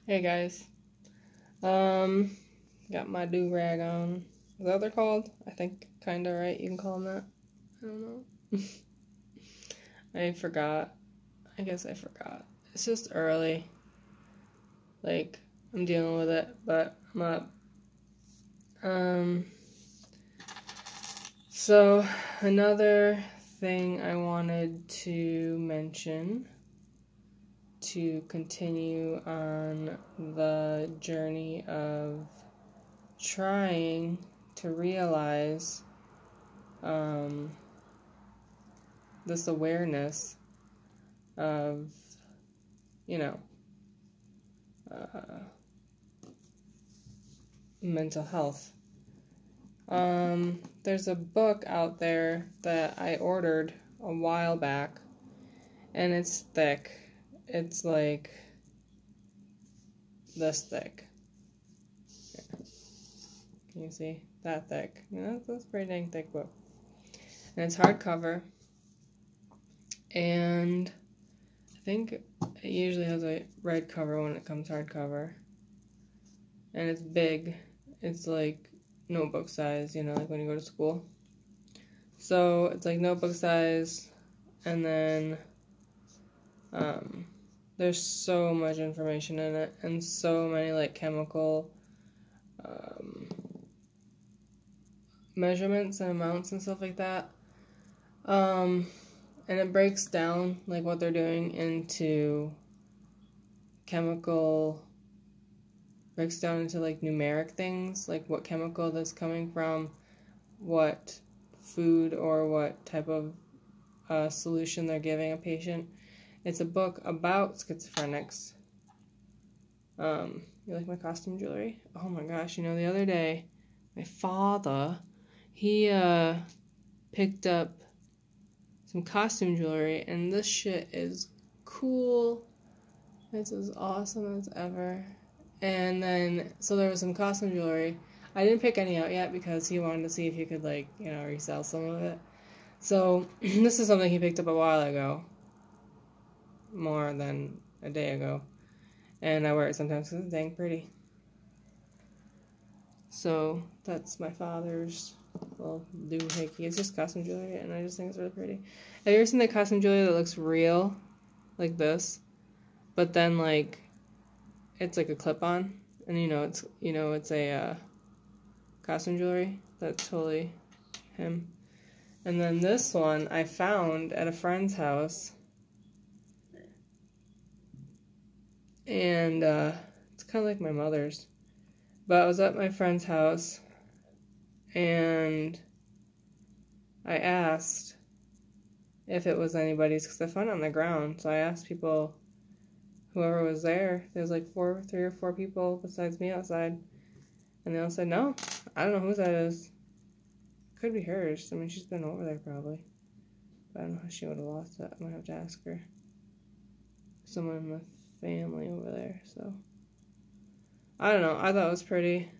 Hey guys. Got my do-rag on. Is that what they're called? I think kinda, right? You can call them that. I don't know. I forgot. I guess I forgot. It's just early. Like, I'm dealing with it, but I'm up. So another thing I wanted to mention to continue on the journey of trying to realize this awareness of, mental health. There's a book out there that I ordered a while back, and it's thick. It's like this thick. Can you see? That thick. That's a pretty dang thick book. And it's hardcover. And I think it usually has a red cover when it comes hardcover. And it's big. It's like notebook size, like when you go to school. So it's like notebook size. And then there's so much information in it. And so many like chemical measurements and amounts and stuff like that. And it breaks down like what they're doing into breaks down into like numeric things, like what chemical that's coming from, what food or what type of solution they're giving a patient. It's a book about schizophrenics. You like my costume jewelry? Oh my gosh, the other day, my father, he picked up some costume jewelry, and this shit is cool. It's as awesome as ever. And then, so there was some costume jewelry. I didn't pick any out yet because he wanted to see if he could, resell some of it. So, this is something he picked up a while ago. More than a day ago. And I wear it sometimes because it's dang pretty. So, that's my father's little doohickey. It's just costume jewelry, and I just think it's really pretty. Have you ever seen the costume jewelry that looks real? Like this? But then, it's like a clip-on, and it's a costume jewelry. That's totally him. And then this one I found at a friend's house, and it's kind of like my mother's. But I was at my friend's house, and I asked if it was anybody's, because I found it on the ground. So I asked people, whoever was there. There's like 3 or 4 people besides me outside. And they all said, no, I don't know whose that is. Could be hers. I mean, she's been over there probably. But I don't know how she would have lost it. I might have to ask her. Someone in the family over there, so. I don't know. I thought it was pretty.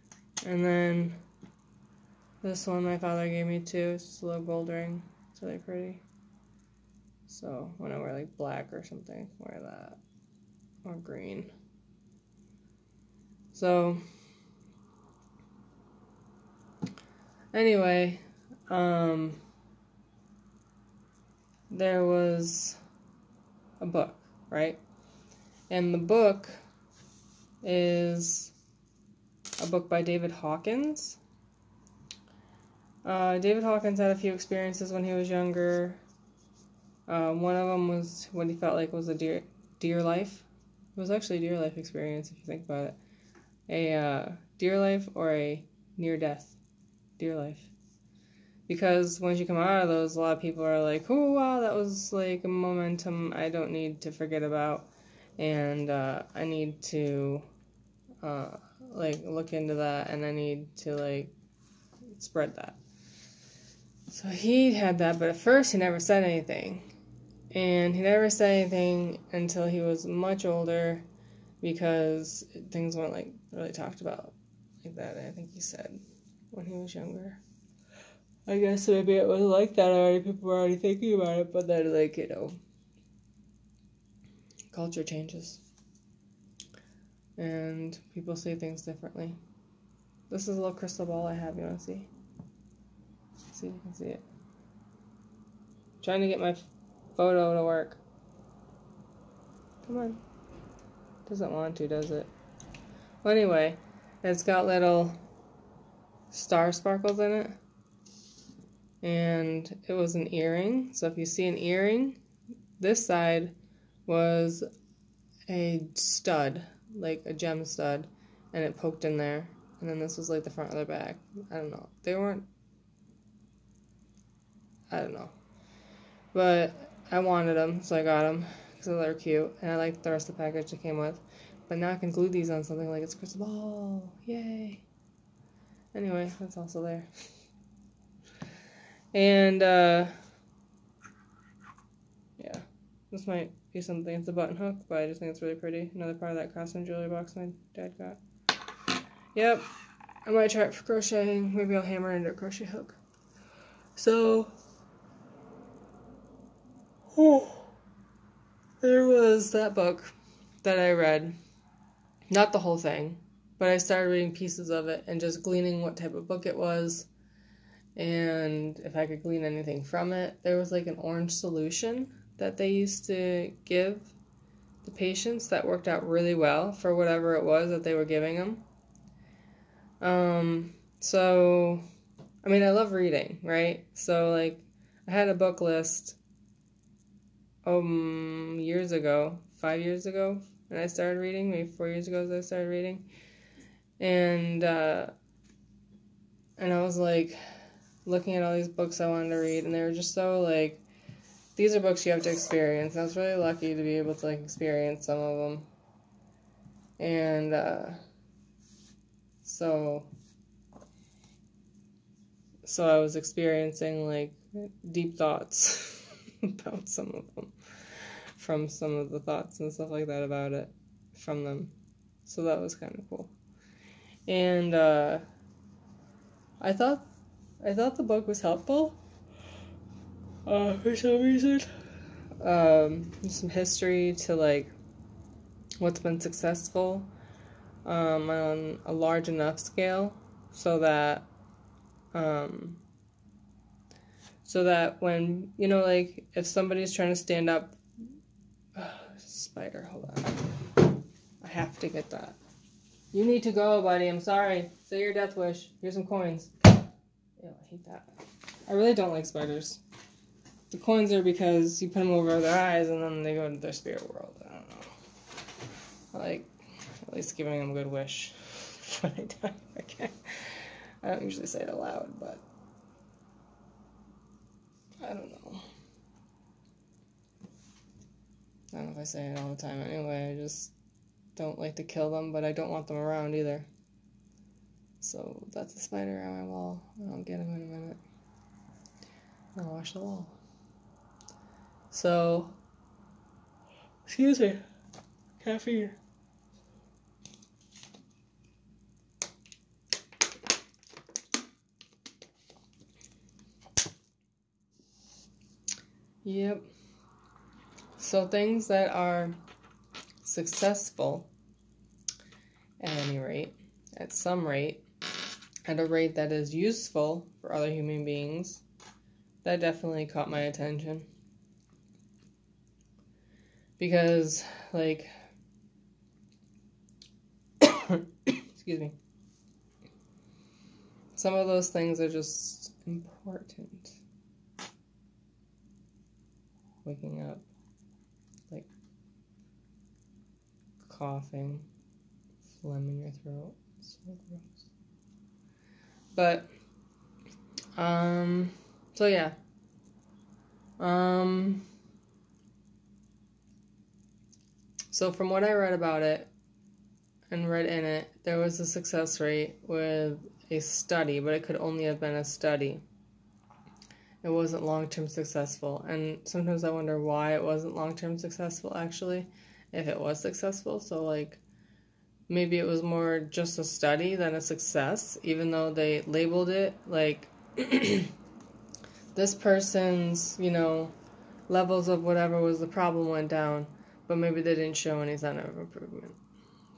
And then this one my father gave me too. It's just a little gold ring. It's really pretty. So when I wear like black or something, wear that. Or green. So anyway, there was a book, right? And the book is a book by David Hawkins. David Hawkins had a few experiences when he was younger. One of them was what he felt like was a deer life. It was actually a deer life experience, if you think about it. A deer life or a near-death deer life. Because once you come out of those, a lot of people are like, oh, wow, that was like a momentum I don't need to forget about. And I need to, look into that, and I need to, spread that. So he had that, but at first he never said anything. And he never said anything until he was much older, because things weren't, really talked about like that, I think he said, when he was younger. I guess maybe it was like that already. People were already thinking about it, but then, culture changes. And people see things differently. This is a little crystal ball I have. You want to see? See if you can see it. I'm trying to get my photo to work. Come on. Doesn't want to, does it? Well, anyway, it's got little star sparkles in it. And it was an earring. So if you see an earring, this side was a stud, like a gem stud, and it poked in there. And then this was like the front of their bag. I don't know. They weren't, I don't know. But I wanted them, so I got them because they were cute. And I liked the rest of the package it came with. But now I can glue these on something like it's crystal ball. Yay. Anyway, that's also there. And, yeah. This might be something. It's a button hook, but I just think it's really pretty. Another part of that costume jewelry box my dad got. Yep. I might try it for crocheting. Maybe I'll hammer it into a crochet hook. So, there was that book that I read. Not the whole thing, but I started reading pieces of it and just gleaning what type of book it was and if I could glean anything from it. There was like an orange solution that they used to give the patients that worked out really well for whatever it was that they were giving them. So, I mean, I love reading, right? So, like, I had a book list years ago, 5 years ago, and I started reading, maybe 4 years ago I started reading, and I was, like, looking at all these books I wanted to read, and they were just so, like, these are books you have to experience, and I was really lucky to be able to, like, experience some of them, and, so I was experiencing, like, deep thoughts about some of them, from some of the thoughts and stuff like that about it from them. So that was kind of cool. And I thought the book was helpful for some reason. Some history to, like, what's been successful on a large enough scale so that when, you know, like, if somebody's trying to stand up, spider, hold on, I have to get that. You need to go, buddy, I'm sorry. Say your death wish. Here's some coins. Ew, I hate that. I really don't like spiders. The coins are because you put them over their eyes and then they go to their spirit world. I don't know. I like at least giving them a good wish when I die. Okay. I don't usually say it aloud, but I don't know. I don't know if I say it all the time anyway. I just don't like to kill them, but I don't want them around either. So that's a spider on my wall. I'll get him in a minute. I'll wash the wall. So, excuse me, caffeine. Yep. So things that are successful, at any rate, at some rate, at a rate that is useful for other human beings, that definitely caught my attention. Because, like, excuse me, some of those things are just important. Waking up, like, coughing, phlegm in your throat, so gross. But, so yeah, so from what I read about it, and read in it, there was a success rate with a study, but it could only have been a study. It wasn't long-term successful, and sometimes I wonder why it wasn't long-term successful, actually, if it was successful. So, like, maybe it was more just a study than a success, even though they labeled it, like, this person's, you know, levels of whatever was the problem went down, but maybe they didn't show any sign of improvement.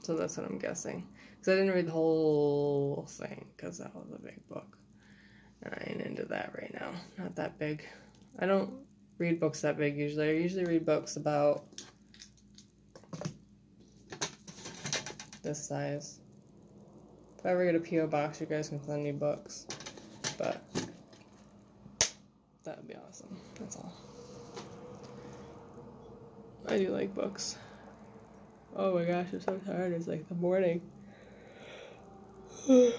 So that's what I'm guessing. Because I didn't read the whole thing, because that was a big book. And I ain't into that right now. Not that big. I don't read books that big usually. I usually read books about this size. If I ever get a P.O. box, you guys can send me books. But that would be awesome. That's all. I do like books. Oh my gosh, I'm so tired. It's like the morning. Trying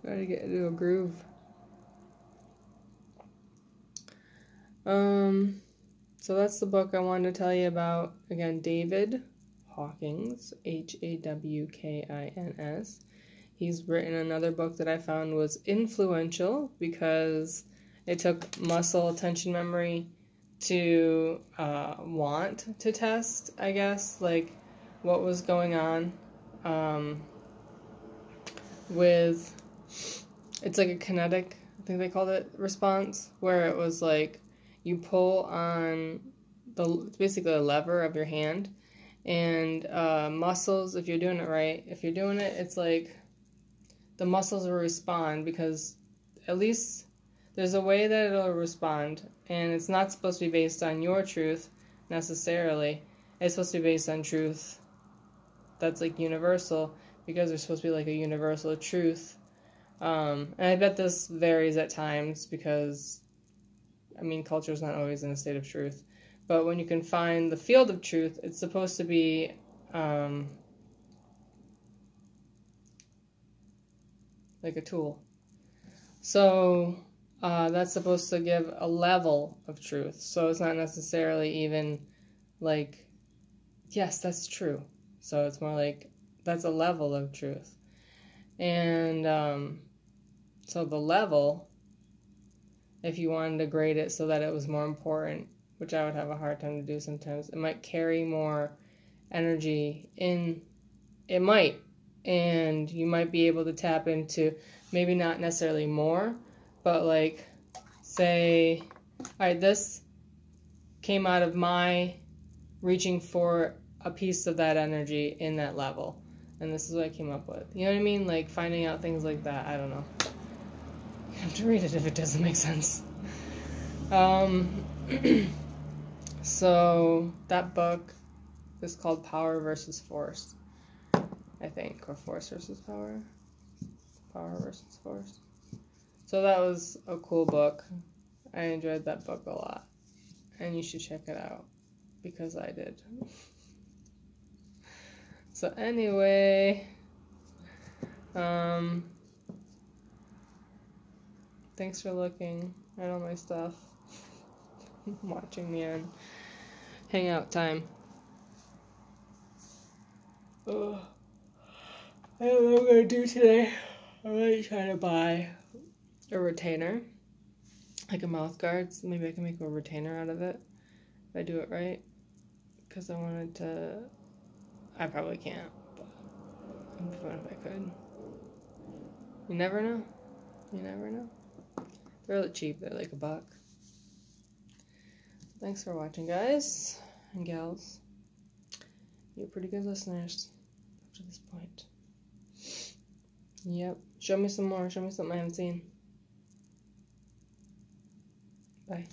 to get into a groove. So that's the book I wanted to tell you about. Again, David Hawkins, Hawkins. He's written another book that I found was influential because it took muscle attention memory to want to test, I guess, like what was going on with, it's like a kinetic, I think they called it, response, where it was like you pull on it's basically a lever of your hand, and muscles, if you're doing it right, if you're doing it, it's like the muscles will respond, because at least there's a way that it'll respond, and it's not supposed to be based on your truth necessarily. It's supposed to be based on truth that's like universal, because there's supposed to be like a universal truth. And I bet this varies at times, because I mean, culture is not always in a state of truth. But when you can find the field of truth, it's supposed to be like a tool. So that's supposed to give a level of truth. So it's not necessarily even like, yes, that's true. So it's more like, that's a level of truth. And so the level, if you wanted to grade it so that it was more important, which I would have a hard time to do sometimes, it might carry more energy in, it might, and you might be able to tap into maybe not necessarily more, but like, say, all right, this came out of my reaching for a piece of that energy in that level, and this is what I came up with. You know what I mean? Like finding out things like that. I don't know. You have to read it if it doesn't make sense. So that book is called Power versus Force, I think, or Force versus Power. Power versus Force. So that was a cool book. I enjoyed that book a lot, and you should check it out, because I did. So anyway, thanks for looking at all my stuff, watching me on Hangout time. Oh, I don't know what I'm going to do today. I'm really trying to buy a retainer, like a mouth guard. So maybe I can make a retainer out of it if I do it right, because I wanted to, I probably can't, but it'd be fun if I could. You never know. You never know. They're really cheap. They're like $1. Thanks for watching, guys and gals. You're pretty good listeners up to this point. Yep. Show me some more. Show me something I haven't seen. Bye.